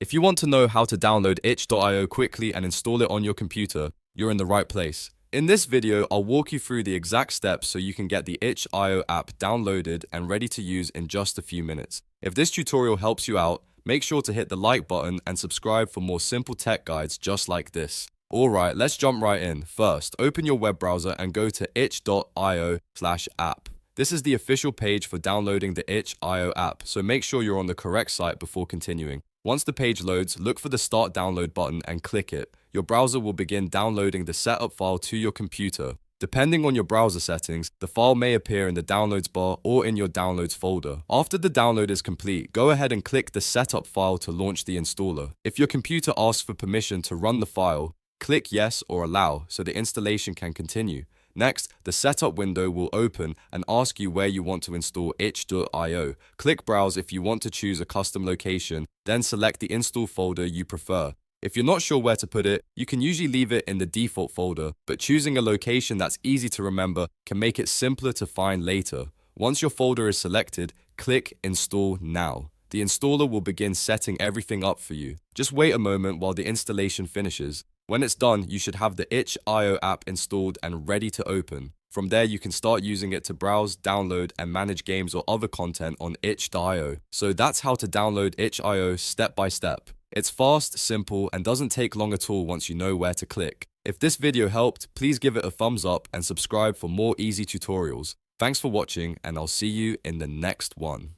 If you want to know how to download itch.io quickly and install it on your computer, you're in the right place. In this video, I'll walk you through the exact steps so you can get the itch.io app downloaded and ready to use in just a few minutes. If this tutorial helps you out, make sure to hit the like button and subscribe for more simple tech guides just like this. Alright, let's jump right in. First, open your web browser and go to itch.io/app. This is the official page for downloading the itch.io app, so make sure you're on the correct site before continuing. Once the page loads, look for the Start Download button and click it. Your browser will begin downloading the setup file to your computer. Depending on your browser settings, the file may appear in the Downloads bar or in your Downloads folder. After the download is complete, go ahead and click the Setup file to launch the installer. If your computer asks for permission to run the file, click Yes or Allow so the installation can continue. Next, the setup window will open and ask you where you want to install itch.io. Click Browse if you want to choose a custom location, then select the install folder you prefer. If you're not sure where to put it, you can usually leave it in the default folder, but choosing a location that's easy to remember can make it simpler to find later. Once your folder is selected, click Install Now. The installer will begin setting everything up for you. Just wait a moment while the installation finishes. When it's done, you should have the itch.io app installed and ready to open. From there, you can start using it to browse, download, and manage games or other content on itch.io. So that's how to download itch.io step by step. It's fast, simple, and doesn't take long at all once you know where to click. If this video helped, please give it a thumbs up and subscribe for more easy tutorials. Thanks for watching, and I'll see you in the next one.